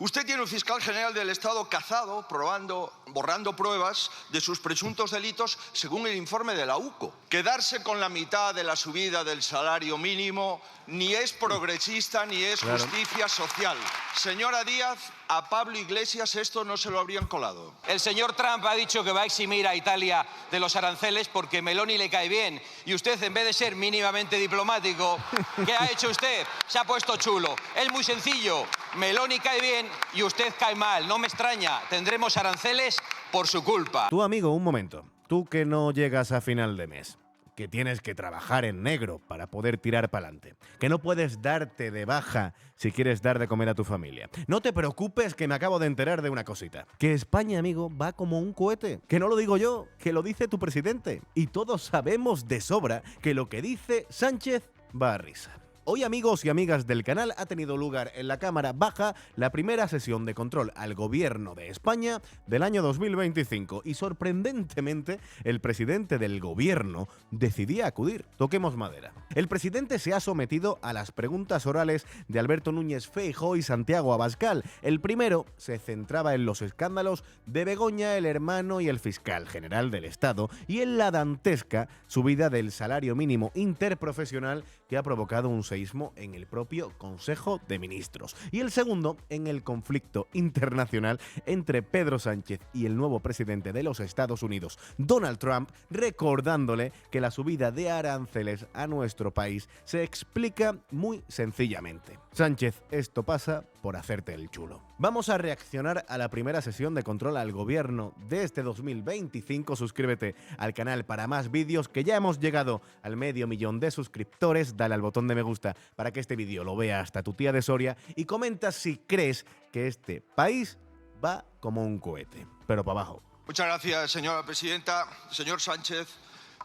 Usted tiene un fiscal general del Estado cazado, borrando pruebas de sus presuntos delitos según el informe de la UCO. Quedarse con la mitad de la subida del salario mínimo ni es progresista ni es justicia social. Señora Díaz, a Pablo Iglesias esto no se lo habrían colado. El señor Trump ha dicho que va a eximir a Italia de los aranceles porque Meloni le cae bien. Y usted, en vez de ser mínimamente diplomático, ¿qué ha hecho usted? Se ha puesto chulo. Es muy sencillo. Meloni cae bien y usted cae mal. No me extraña. Tendremos aranceles por su culpa. Tú, amigo, un momento. Tú que no llegas a final de mes, que tienes que trabajar en negro para poder tirar para adelante, que no puedes darte de baja si quieres dar de comer a tu familia. No te preocupes, que me acabo de enterar de una cosita. Que España, amigo, va como un cohete. Que no lo digo yo, que lo dice tu presidente. Y todos sabemos de sobra que lo que dice Sánchez va a risa. Hoy, amigos y amigas del canal, ha tenido lugar en la Cámara Baja la primera sesión de control al Gobierno de España del año 2025 y, sorprendentemente, el presidente del Gobierno decidía acudir. Toquemos madera. El presidente se ha sometido a las preguntas orales de Alberto Núñez Feijóo y Santiago Abascal. El primero se centraba en los escándalos de Begoña, el hermano y el fiscal general del Estado, y en la dantesca subida del salario mínimo interprofesional que ha provocado un seísmo en el propio Consejo de Ministros. Y el segundo, en el conflicto internacional entre Pedro Sánchez y el nuevo presidente de los Estados Unidos, Donald Trump, recordándole que la subida de aranceles a nuestro país se explica muy sencillamente. Sánchez, esto pasa por hacerte el chulo. Vamos a reaccionar a la primera sesión de control al gobierno de este 2025. Suscríbete al canal para más vídeos, que ya hemos llegado al 500.000 de suscriptores. Dale al botón de me gusta para que este vídeo lo vea hasta tu tía de Soria y comenta si crees que este país va como un cohete, pero para abajo. Muchas gracias, señora presidenta. Señor Sánchez,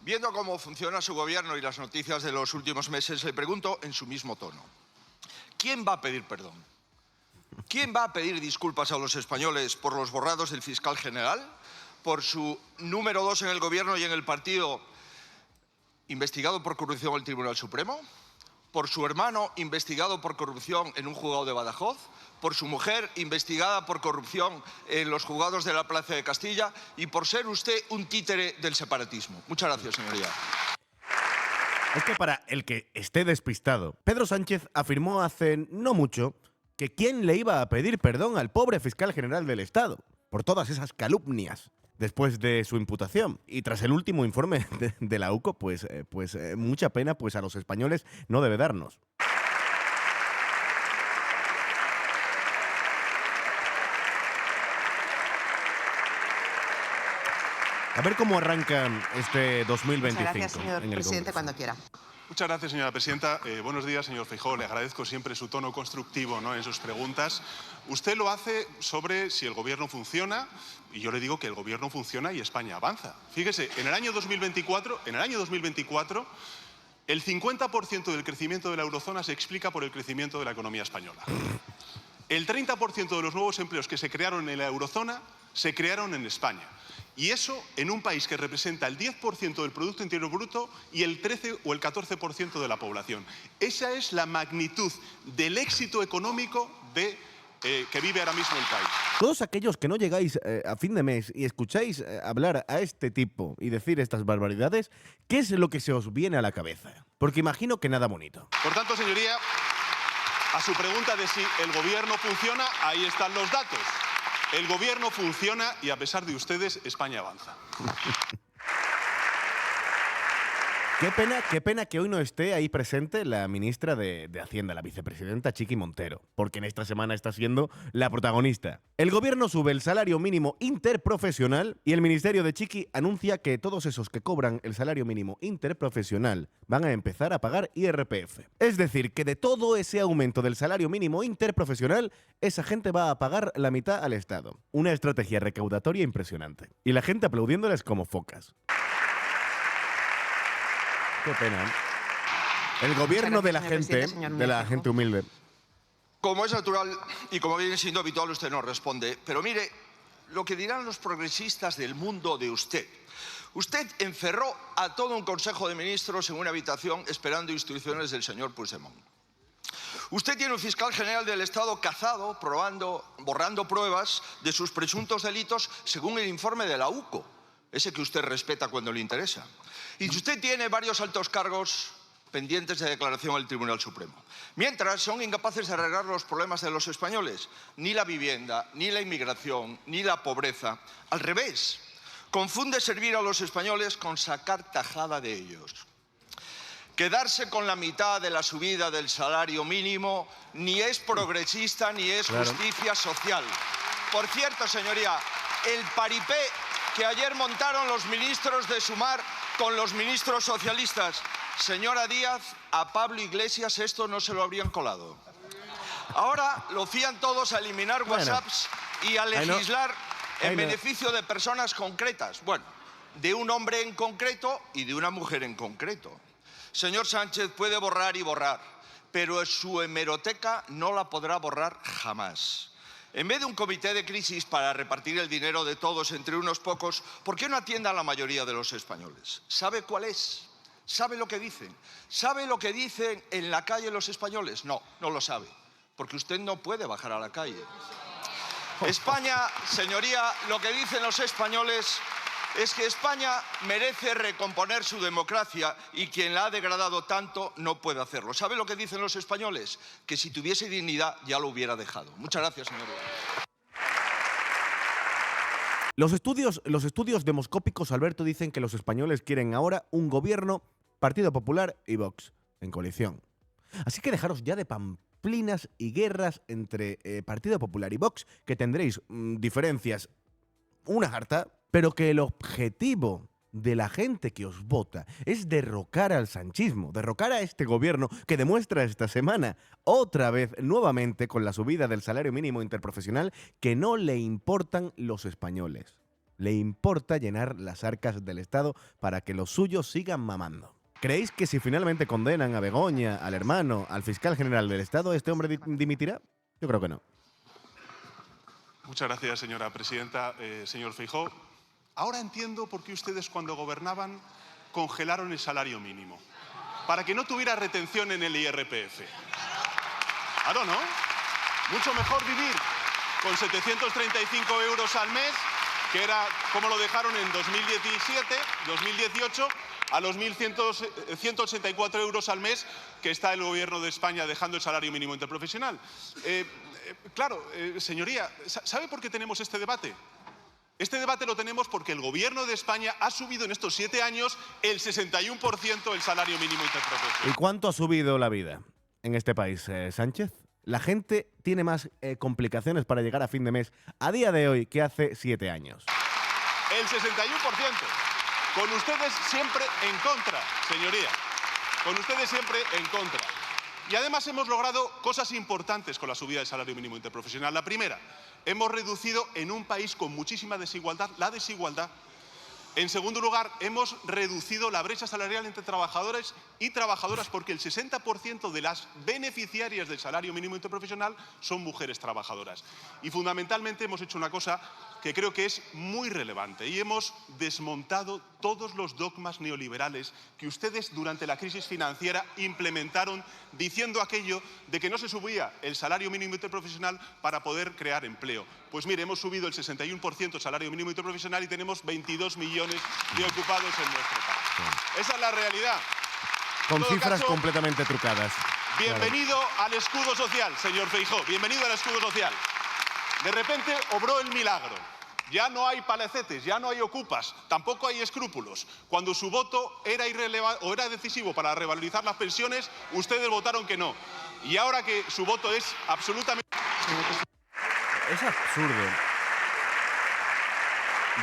viendo cómo funciona su gobierno y las noticias de los últimos meses, le pregunto en su mismo tono: ¿quién va a pedir perdón? ¿Quién va a pedir disculpas a los españoles por los borrados del fiscal general, por su número 2 en el gobierno y en el partido investigado por corrupción en el Tribunal Supremo, por su hermano investigado por corrupción en un juzgado de Badajoz, por su mujer investigada por corrupción en los juzgados de la Plaza de Castilla y por ser usted un títere del separatismo? Muchas gracias, señoría. Es que, para el que esté despistado, Pedro Sánchez afirmó hace no mucho que quién le iba a pedir perdón al pobre fiscal general del Estado por todas esas calumnias después de su imputación. Y tras el último informe de la UCO, pues mucha pena pues a los españoles no debe darnos. A ver cómo arranca este 2025. Muchas gracias, señor presidente, cuando quiera. Muchas gracias, señora presidenta. Buenos días, señor Feijóo. Le agradezco siempre su tono constructivo, ¿no?, en sus preguntas. Usted lo hace sobre si el gobierno funciona, y yo le digo que el gobierno funciona y España avanza. Fíjese, en el año 2024, el 50% del crecimiento de la eurozona se explica por el crecimiento de la economía española. El 30% de los nuevos empleos que se crearon en la eurozona se crearon en España. Y eso en un país que representa el 10% del Producto Interior Bruto y el 13 o el 14% de la población. Esa es la magnitud del éxito económico que vive ahora mismo el país. Todos aquellos que no llegáis a fin de mes y escucháis hablar a este tipo y decir estas barbaridades, ¿qué es lo que se os viene a la cabeza? Porque imagino que nada bonito. Por tanto, señoría, a su pregunta de si el gobierno funciona, ahí están los datos. El gobierno funciona y, a pesar de ustedes, España avanza. Qué pena que hoy no esté ahí presente la ministra de Hacienda, la vicepresidenta Chiqui Montero, porque en esta semana está siendo la protagonista. El gobierno sube el salario mínimo interprofesional y el ministerio de Chiqui anuncia que todos esos que cobran el salario mínimo interprofesional van a empezar a pagar IRPF. Es decir, que de todo ese aumento del salario mínimo interprofesional, esa gente va a pagar la mitad al Estado. Una estrategia recaudatoria impresionante. Y la gente aplaudiéndoles como focas. Qué pena. El gobierno de la gente humilde. Como es natural y como viene siendo habitual, usted no responde. Pero mire, lo que dirán los progresistas del mundo de usted. Usted encerró a todo un Consejo de Ministros en una habitación esperando instrucciones del señor Puigdemont. Usted tiene un fiscal general del Estado cazado, borrando pruebas de sus presuntos delitos según el informe de la UCO, ese que usted respeta cuando le interesa. Y usted tiene varios altos cargos pendientes de declaración al Tribunal Supremo. Mientras, son incapaces de arreglar los problemas de los españoles. Ni la vivienda, ni la inmigración, ni la pobreza. Al revés, confunde servir a los españoles con sacar tajada de ellos. Quedarse con la mitad de la subida del salario mínimo ni es progresista ni es justicia social. Por cierto, señoría, el paripé que ayer montaron los ministros de Sumar con los ministros socialistas, señora Díaz, a Pablo Iglesias esto no se lo habrían colado. Ahora lo fían todos a eliminar WhatsApps y a legislar en beneficio de personas concretas. Bueno, de un hombre en concreto y de una mujer en concreto. Señor Sánchez puede borrar y borrar, pero su hemeroteca no la podrá borrar jamás. En vez de un comité de crisis para repartir el dinero de todos entre unos pocos, ¿por qué no atienda a la mayoría de los españoles? ¿Sabe cuál es? ¿Sabe lo que dicen? ¿Sabe lo que dicen en la calle los españoles? No, no lo sabe, porque usted no puede bajar a la calle. España, señoría, lo que dicen los españoles es que España merece recomponer su democracia y quien la ha degradado tanto no puede hacerlo. ¿Sabe lo que dicen los españoles? Que si tuviese dignidad ya lo hubiera dejado. Muchas gracias, señoría. Los estudios demoscópicos, Alberto, dicen que los españoles quieren ahora un gobierno, Partido Popular y Vox, en coalición. Así que dejaros ya de pamplinas y guerras entre Partido Popular y Vox, que tendréis diferencias una harta, pero que el objetivo de la gente que os vota es derrocar al sanchismo, derrocar a este gobierno que demuestra esta semana, otra vez, nuevamente, con la subida del salario mínimo interprofesional, que no le importan los españoles. Le importa llenar las arcas del Estado para que los suyos sigan mamando. ¿Creéis que si finalmente condenan a Begoña, al hermano, al fiscal general del Estado, este hombre dimitirá? Yo creo que no. Muchas gracias, señora presidenta. Señor Feijóo, ahora entiendo por qué ustedes cuando gobernaban congelaron el salario mínimo, para que no tuviera retención en el IRPF. Claro, ¿no? Mucho mejor vivir con 735 euros al mes, que era como lo dejaron en 2017, 2018, a los 1.184 euros al mes que está el Gobierno de España dejando el salario mínimo interprofesional. Claro, señoría, ¿sabe por qué tenemos este debate? Este debate lo tenemos porque el Gobierno de España ha subido en estos 7 años el 61% del salario mínimo interprofesional. ¿Y cuánto ha subido la vida en este país, Sánchez? La gente tiene más complicaciones para llegar a fin de mes a día de hoy que hace 7 años. El 61%. Con ustedes siempre en contra, señoría. Con ustedes siempre en contra. Y además hemos logrado cosas importantes con la subida del salario mínimo interprofesional. La primera, hemos reducido en un país con muchísima desigualdad la desigualdad. En segundo lugar, hemos reducido la brecha salarial entre trabajadores y trabajadoras porque el 60% de las beneficiarias del salario mínimo interprofesional son mujeres trabajadoras. Y fundamentalmente hemos hecho una cosa que creo que es muy relevante y hemos desmontado todos los dogmas neoliberales que ustedes durante la crisis financiera implementaron diciendo aquello de que no se subía el salario mínimo interprofesional para poder crear empleo. Pues mire, hemos subido el 61% el salario mínimo interprofesional y tenemos 22 millones de ocupados en nuestro país. Esa es la realidad. Con cifras completamente trucadas. Bienvenido al escudo social, señor Feijóo. Bienvenido al escudo social. De repente obró el milagro. Ya no hay palacetes, ya no hay ocupas, tampoco hay escrúpulos. Cuando su voto era irrelevante o era decisivo para revalorizar las pensiones, ustedes votaron que no. Y ahora que su voto es absolutamente... Es absurdo.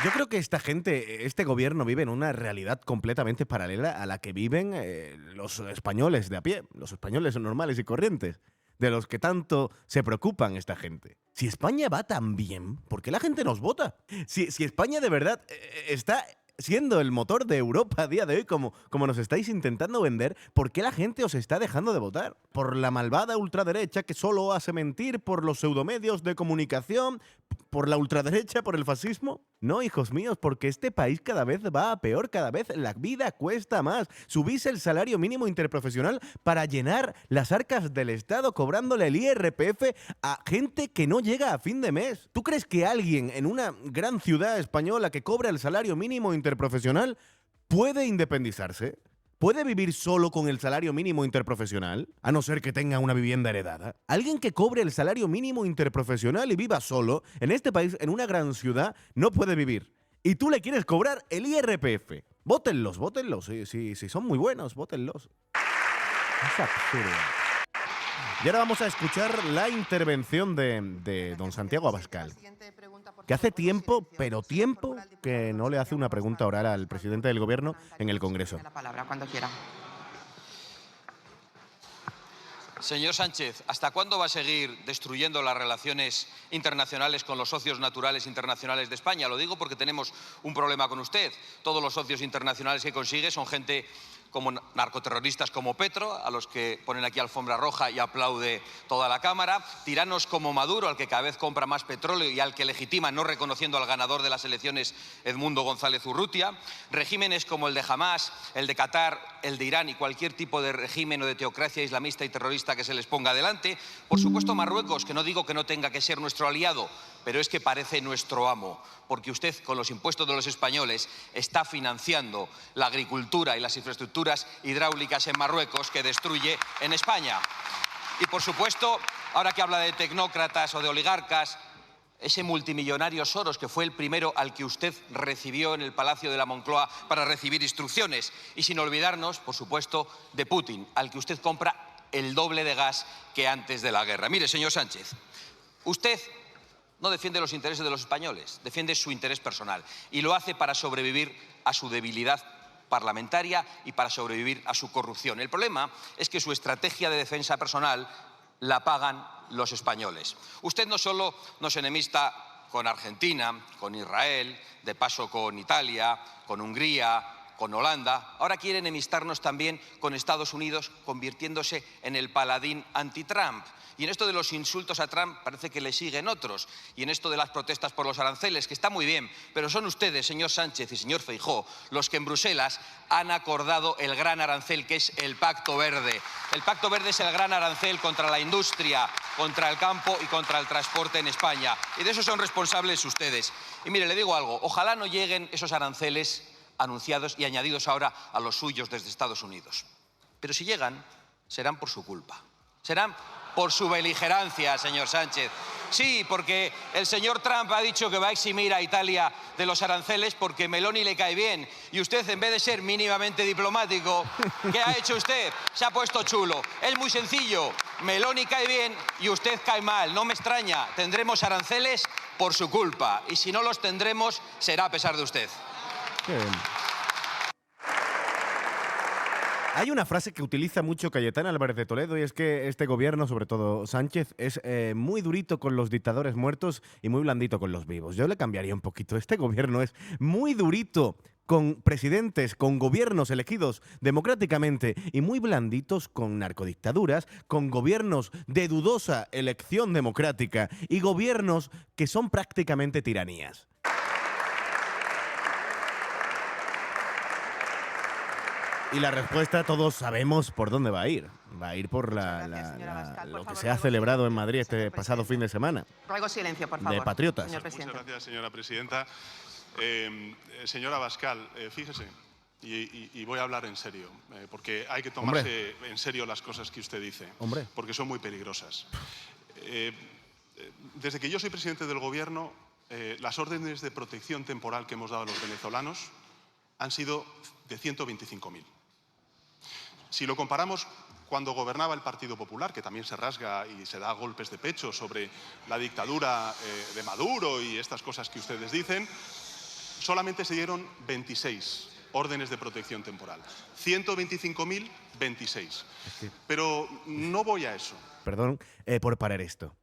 Yo creo que esta gente, este gobierno vive en una realidad completamente paralela a la que viven los españoles de a pie, los españoles normales y corrientes, de los que tanto se preocupan esta gente. Si España va tan bien, ¿por qué la gente nos vota? Si España de verdad está siendo el motor de Europa a día de hoy, como nos estáis intentando vender, ¿por qué la gente os está dejando de votar? ¿Por la malvada ultraderecha que solo hace mentir? ¿Por los pseudomedios de comunicación? ¿Por la ultraderecha? ¿Por el fascismo? No, hijos míos, porque este país cada vez va a peor, cada vez la vida cuesta más. Subís el salario mínimo interprofesional para llenar las arcas del Estado cobrándole el IRPF a gente que no llega a fin de mes. ¿Tú crees que alguien en una gran ciudad española que cobra el salario mínimo interprofesional puede independizarse? ¿Puede vivir solo con el salario mínimo interprofesional? A no ser que tenga una vivienda heredada. Alguien que cobre el salario mínimo interprofesional y viva solo, en este país, en una gran ciudad, no puede vivir. Y tú le quieres cobrar el IRPF. Vótenlos, vótenlos. Si son muy buenos, vótenlos. Es absurdo. Y ahora vamos a escuchar la intervención de don Santiago Abascal, que hace tiempo, pero tiempo, que no le hace una pregunta oral al presidente del gobierno en el Congreso. La palabra cuando quiera. Señor Sánchez, ¿hasta cuándo va a seguir destruyendo las relaciones internacionales con los socios naturales internacionales de España? Lo digo porque tenemos un problema con usted. Todos los socios internacionales que consigue son gente como narcoterroristas como Petro, a los que ponen aquí alfombra roja y aplaude toda la Cámara, tiranos como Maduro, al que cada vez compra más petróleo y al que legitima no reconociendo al ganador de las elecciones, Edmundo González Urrutia, regímenes como el de Hamás, el de Qatar, el de Irán y cualquier tipo de régimen o de teocracia islamista y terrorista que se les ponga delante. Por supuesto, Marruecos, que no digo que no tenga que ser nuestro aliado, pero es que parece nuestro amo, porque usted, con los impuestos de los españoles, está financiando la agricultura y las infraestructuras hidráulicas en Marruecos que destruye en España. Y, por supuesto, ahora que habla de tecnócratas o de oligarcas, ese multimillonario Soros, que fue el primero al que usted recibió en el Palacio de la Moncloa para recibir instrucciones. Y sin olvidarnos, por supuesto, de Putin, al que usted compra el doble de gas que antes de la guerra. Mire, señor Sánchez, usted no defiende los intereses de los españoles, defiende su interés personal y lo hace para sobrevivir a su debilidad parlamentaria y para sobrevivir a su corrupción. El problema es que su estrategia de defensa personal la pagan los españoles. Usted no solo nos enemista con Argentina, con Israel, de paso con Italia, con Hungría, con Holanda, ahora quiere enemistarnos también con Estados Unidos, convirtiéndose en el paladín anti-Trump. Y en esto de los insultos a Trump parece que le siguen otros. Y en esto de las protestas por los aranceles, que está muy bien, pero son ustedes, señor Sánchez y señor Feijóo, los que en Bruselas han acordado el gran arancel, que es el Pacto Verde. El Pacto Verde es el gran arancel contra la industria, contra el campo y contra el transporte en España. Y de eso son responsables ustedes. Y mire, le digo algo, ojalá no lleguen esos aranceles anunciados y añadidos ahora a los suyos desde Estados Unidos. Pero si llegan, serán por su culpa. Serán por su beligerancia, señor Sánchez. Sí, porque el señor Trump ha dicho que va a eximir a Italia de los aranceles porque Meloni le cae bien. Y usted, en vez de ser mínimamente diplomático, ¿qué ha hecho usted? Se ha puesto chulo. Es muy sencillo. Meloni cae bien y usted cae mal. No me extraña. Tendremos aranceles por su culpa. Y si no los tendremos, será a pesar de usted. Hay una frase que utiliza mucho Cayetana Álvarez de Toledo y es que este gobierno, sobre todo Sánchez, es muy durito con los dictadores muertos y muy blandito con los vivos. Yo le cambiaría un poquito. Este gobierno es muy durito con presidentes, con gobiernos elegidos democráticamente y muy blanditos con narcodictaduras, con gobiernos de dudosa elección democrática y gobiernos que son prácticamente tiranías. Y la respuesta todos sabemos por dónde va a ir. Va a ir por lo que se ha celebrado en Madrid este pasado fin de semana. Ruego silencio, por favor. De patriotas. Muchas gracias, señora presidenta. Señora Abascal, fíjese, y voy a hablar en serio, porque hay que tomarse en serio las cosas que usted dice, porque son muy peligrosas. Desde que yo soy presidente del Gobierno, las órdenes de protección temporal que hemos dado a los venezolanos han sido de 125.000. Si lo comparamos cuando gobernaba el Partido Popular, que también se rasga y se da golpes de pecho sobre la dictadura de Maduro y estas cosas que ustedes dicen, solamente se dieron 26 órdenes de protección temporal. 125.000, 26. Pero no voy a eso. Perdón por parar esto.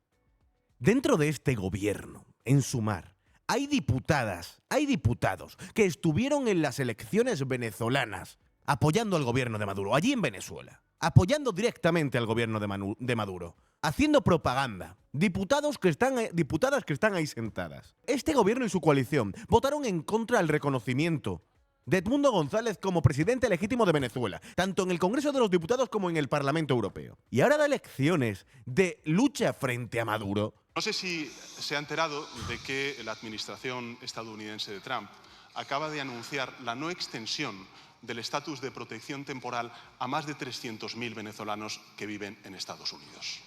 Dentro de este gobierno, en Sumar, hay diputadas, hay diputados que estuvieron en las elecciones venezolanas apoyando al gobierno de Maduro, allí en Venezuela, apoyando directamente al gobierno de Maduro. haciendo propaganda. Diputadas que están ahí sentadas. Este gobierno y su coalición votaron en contra del reconocimiento de Edmundo González como presidente legítimo de Venezuela, tanto en el Congreso de los Diputados como en el Parlamento Europeo. Y ahora da lecciones de lucha frente a Maduro. No sé si se ha enterado de que la administración estadounidense de Trump acaba de anunciar la no extensión del estatus de protección temporal a más de 300.000 venezolanos que viven en Estados Unidos.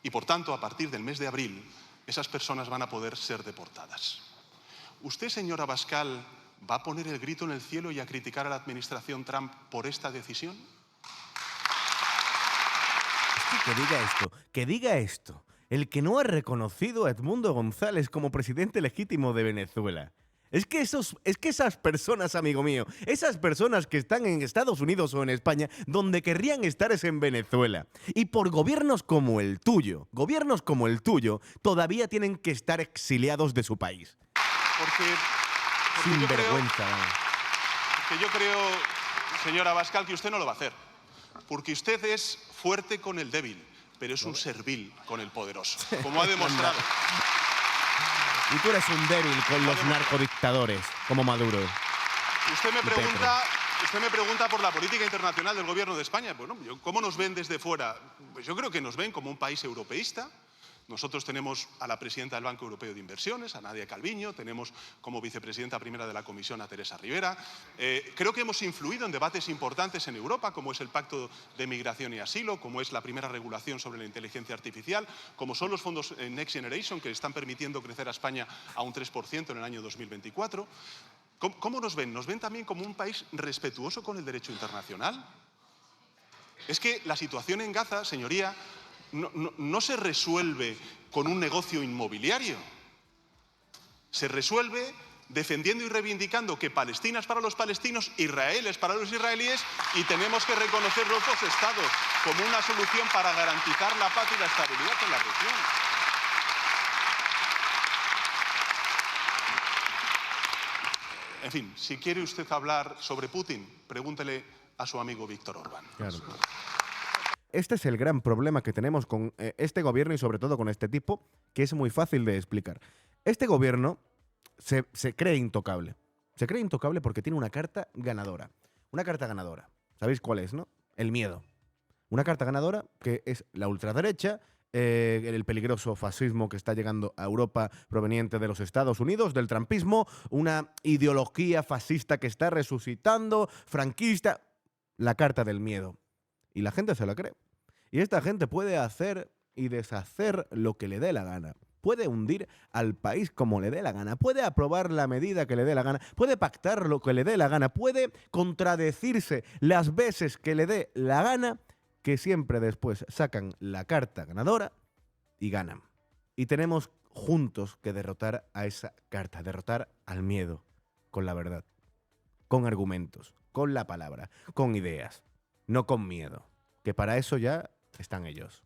Y por tanto, a partir del mes de abril, esas personas van a poder ser deportadas. ¿Usted, señora Abascal, va a poner el grito en el cielo y a criticar a la administración Trump por esta decisión? Que diga esto, el que no ha reconocido a Edmundo González como presidente legítimo de Venezuela. Es que esas personas, amigo mío, esas personas que están en Estados Unidos o en España, donde querrían estar es en Venezuela. Y por gobiernos como el tuyo, todavía tienen que estar exiliados de su país. Porque Sin vergüenza. yo creo, señora Abascal, que usted no lo va a hacer. Porque usted es fuerte con el débil, pero es un servil con el poderoso, como ha demostrado. Y tú eres un débil con los narcodictadores, como Maduro. Usted me pregunta por la política internacional del Gobierno de España. Bueno, ¿cómo nos ven desde fuera? Pues yo creo que nos ven como un país europeísta. Nosotros tenemos a la presidenta del Banco Europeo de Inversiones, a Nadia Calviño, tenemos como vicepresidenta primera de la Comisión a Teresa Rivera. Creo que hemos influido en debates importantes en Europa, como es el Pacto de Migración y Asilo, como es la primera regulación sobre la inteligencia artificial, como son los fondos Next Generation, que están permitiendo crecer a España a un 3% en el año 2024. ¿Cómo nos ven? ¿Nos ven también como un país respetuoso con el derecho internacional? Es que la situación en Gaza, señoría, no se resuelve con un negocio inmobiliario. Se resuelve defendiendo y reivindicando que Palestina es para los palestinos, Israel es para los israelíes y tenemos que reconocer los dos estados como una solución para garantizar la paz y la estabilidad en la región. En fin, si quiere usted hablar sobre Putin, pregúntele a su amigo Víctor Orbán. Claro. Este es el gran problema que tenemos con este gobierno y sobre todo con este tipo, que es muy fácil de explicar. Este gobierno se cree intocable. Se cree intocable porque tiene una carta ganadora. Una carta ganadora. ¿Sabéis cuál es, no? El miedo. Una carta ganadora que es la ultraderecha, el peligroso fascismo que está llegando a Europa proveniente de los Estados Unidos, del trumpismo, una ideología fascista que está resucitando, franquista. La carta del miedo. Y la gente se la cree. Y esta gente puede hacer y deshacer lo que le dé la gana. Puede hundir al país como le dé la gana. Puede aprobar la medida que le dé la gana. Puede pactar lo que le dé la gana. Puede contradecirse las veces que le dé la gana, que siempre después sacan la carta ganadora y ganan. Y tenemos juntos que derrotar a esa carta, derrotar al miedo con la verdad, con argumentos, con la palabra, con ideas. No con miedo, que para eso ya están ellos.